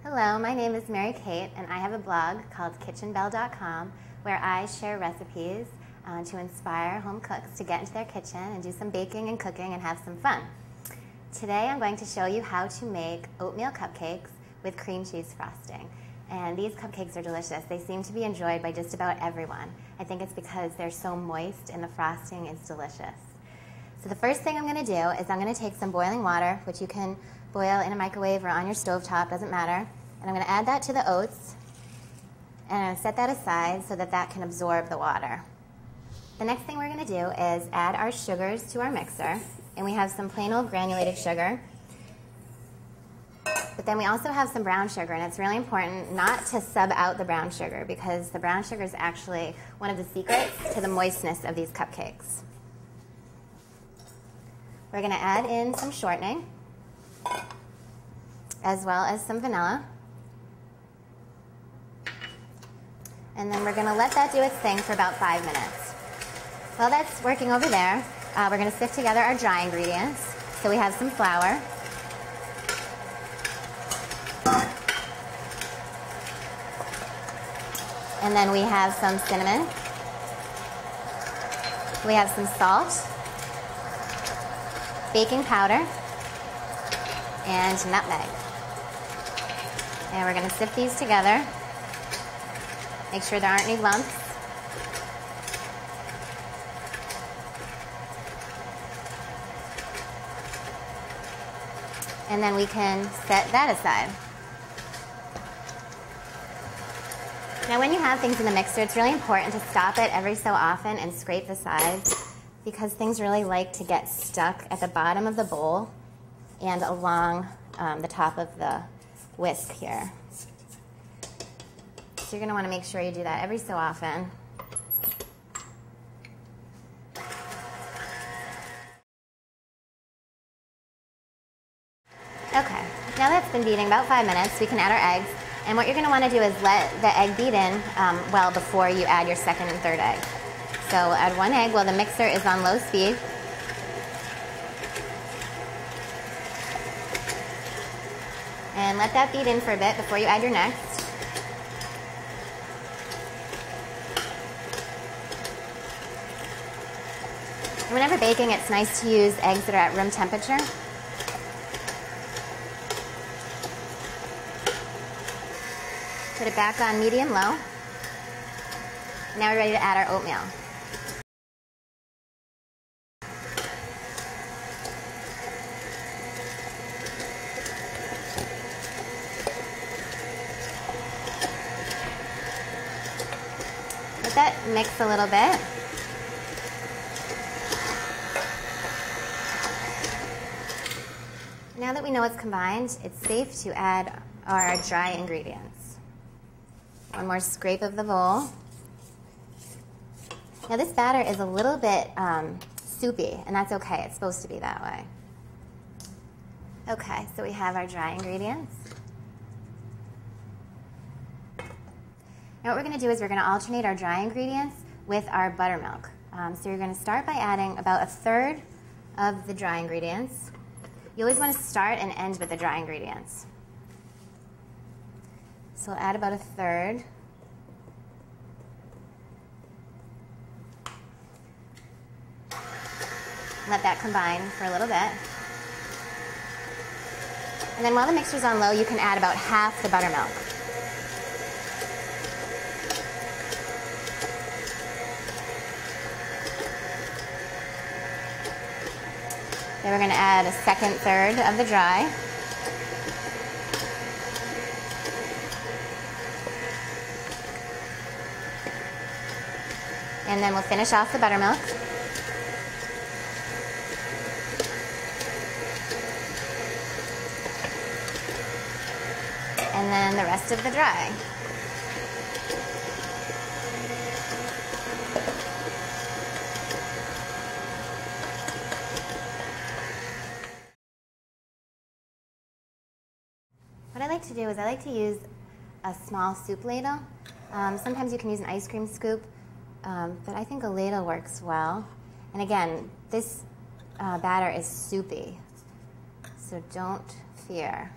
Hello, my name is Mary Kate, and I have a blog called kitchenbelle.com where I share recipes to inspire home cooks to get into their kitchen and do some baking and cooking and have some fun. Today I'm going to show you how to make oatmeal cupcakes with cream cheese frosting. And these cupcakes are delicious. They seem to be enjoyed by just about everyone. I think it's because they're so moist and the frosting is delicious. So the first thing I'm going to do is I'm going to take some boiling water, which you can boil in a microwave or on your stovetop, doesn't matter. And I'm going to add that to the oats, and I'm going to set that aside so that that can absorb the water. The next thing we're going to do is add our sugars to our mixer, and we have some plain old granulated sugar. But then we also have some brown sugar, and it's really important not to sub out the brown sugar because the brown sugar is actually one of the secrets to the moistness of these cupcakes. We're going to add in some shortening, as well as some vanilla. And then we're going to let that do its thing for about 5 minutes. While that's working over there, we're going to sift together our dry ingredients. So we have some flour, and then we have some cinnamon, we have some salt, baking powder, and nutmeg. And we're going to sift these together. Make sure there aren't any lumps. And then we can set that aside. Now when you have things in the mixer, it's really important to stop it every so often and scrape the sides because things really like to get stuck at the bottom of the bowl and along the top of the whisk here. So you're going to want to make sure you do that every so often. Okay, now that's been beating about 5 minutes, we can add our eggs. And what you're going to want to do is let the egg beat in well before you add your second and third egg. So add 1 egg while the mixer is on low speed. And let that beat in for a bit before you add your next. And whenever baking, it's nice to use eggs that are at room temperature. Put it back on medium-low. Now we're ready to add our oatmeal. Let that mix a little bit. Now that we know it's combined, it's safe to add our dry ingredients. 1 more scrape of the bowl. Now this batter is a little bit soupy, and that's okay. It's supposed to be that way. Okay, so we have our dry ingredients. Now what we're going to do is we're going to alternate our dry ingredients with our buttermilk. So you're going to start by adding about 1/3 of the dry ingredients. You always want to start and end with the dry ingredients. So we'll add about 1/3. Let that combine for a little bit. And then while the mixer's on low, you can add about half the buttermilk. Then we're going to add a 2/3 of the dry. And then we'll finish off the buttermilk. And then the rest of the dry. What I like to do is I like to use a small soup ladle. Sometimes you can use an ice cream scoop, but I think a ladle works well. And again, this batter is soupy, so don't fear.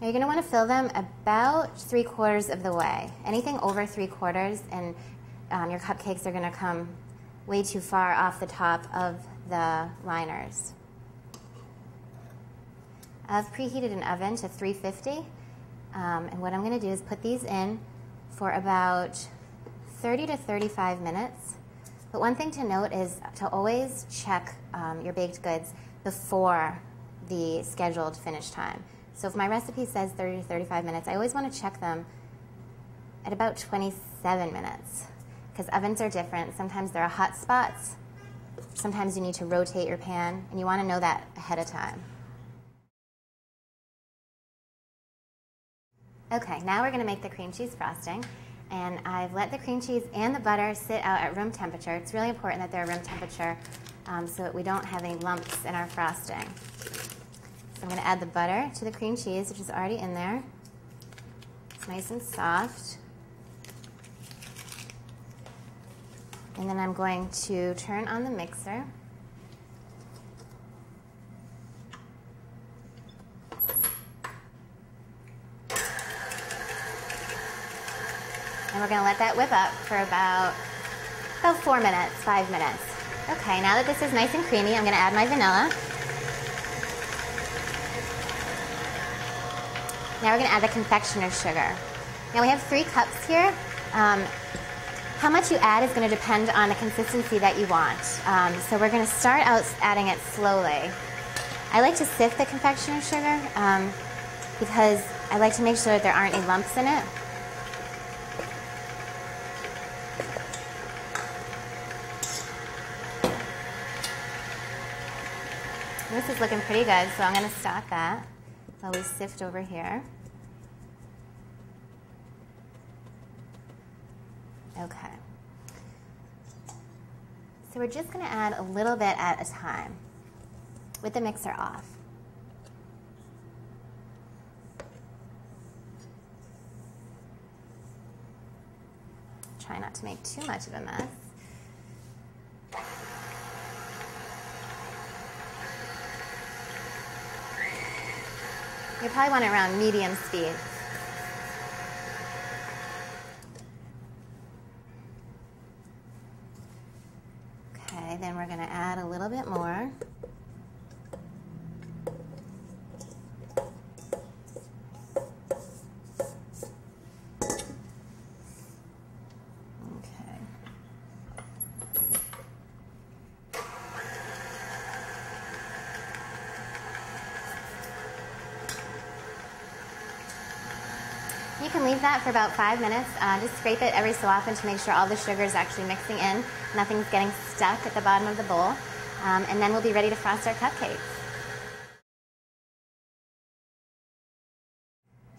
Now you're going to want to fill them about 3/4 of the way. Anything over 3/4 and your cupcakes are going to come way too far off the top of the liners. I've preheated an oven to 350, and what I'm going to do is put these in for about 30 to 35 minutes. But one thing to note is to always check your baked goods before the scheduled finish time. So if my recipe says 30 to 35 minutes, I always want to check them at about 27 minutes because ovens are different. Sometimes there are hot spots. Sometimes you need to rotate your pan, and you want to know that ahead of time. Okay, now we're going to make the cream cheese frosting. And I've let the cream cheese and the butter sit out at room temperature. It's really important that they're room temperature so that we don't have any lumps in our frosting. So I'm going to add the butter to the cream cheese, which is already in there. It's nice and soft. And then I'm going to turn on the mixer. And we're going to let that whip up for about 4 minutes, 5 minutes. Okay, now that this is nice and creamy, I'm going to add my vanilla. Now we're going to add the confectioner's sugar. Now we have 3 cups here. How much you add is going to depend on the consistency that you want. So we're going to start out adding it slowly. I like to sift the confectioner's sugar because I like to make sure that there aren't any lumps in it. This is looking pretty good, so I'm going to stop that while we sift over here. Okay. So we're just going to add a little bit at a time with the mixer off. Try not to make too much of a mess. You probably want it around medium speed. Okay, then we're going to add a little bit more. You can leave that for about 5 minutes. Just scrape it every so often to make sure all the sugar is actually mixing in. Nothing's getting stuck at the bottom of the bowl. And then we'll be ready to frost our cupcakes.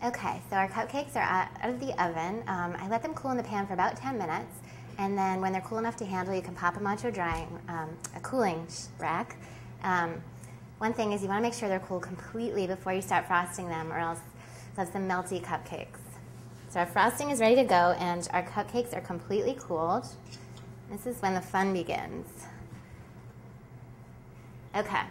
Okay, so our cupcakes are out of the oven. I let them cool in the pan for about 10 minutes. And then when they're cool enough to handle, you can pop them onto a cooling rack. One thing is you want to make sure they're cool completely before you start frosting them, or else you'll have some melty cupcakes. So our frosting is ready to go, and our cupcakes are completely cooled. This is when the fun begins. Okay,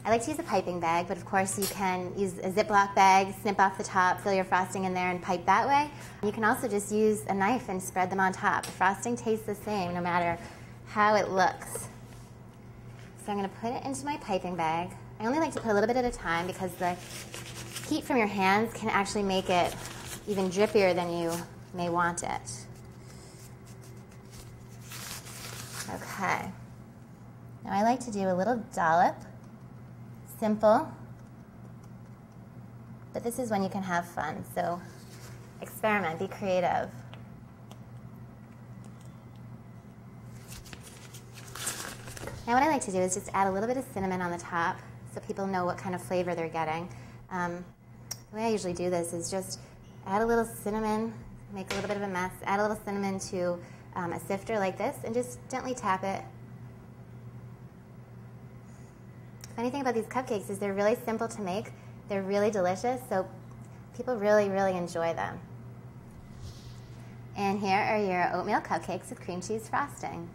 I like to use a piping bag, but of course you can use a Ziploc bag, snip off the top, fill your frosting in there, and pipe that way. You can also just use a knife and spread them on top. The frosting tastes the same no matter how it looks. So I'm going to put it into my piping bag. I only like to put a little bit at a time because the heat from your hands can actually make it even drippier than you may want it. Okay. Now I like to do a little dollop. Simple. But this is when you can have fun, so experiment, be creative. Now what I like to do is just add a little bit of cinnamon on the top so people know what kind of flavor they're getting. The way I usually do this is just add a little cinnamon, make a little bit of a mess, add a little cinnamon to a sifter like this, and just gently tap it. The funny thing about these cupcakes is they're really simple to make. They're really delicious, so people really, really enjoy them. And here are your oatmeal cupcakes with cream cheese frosting.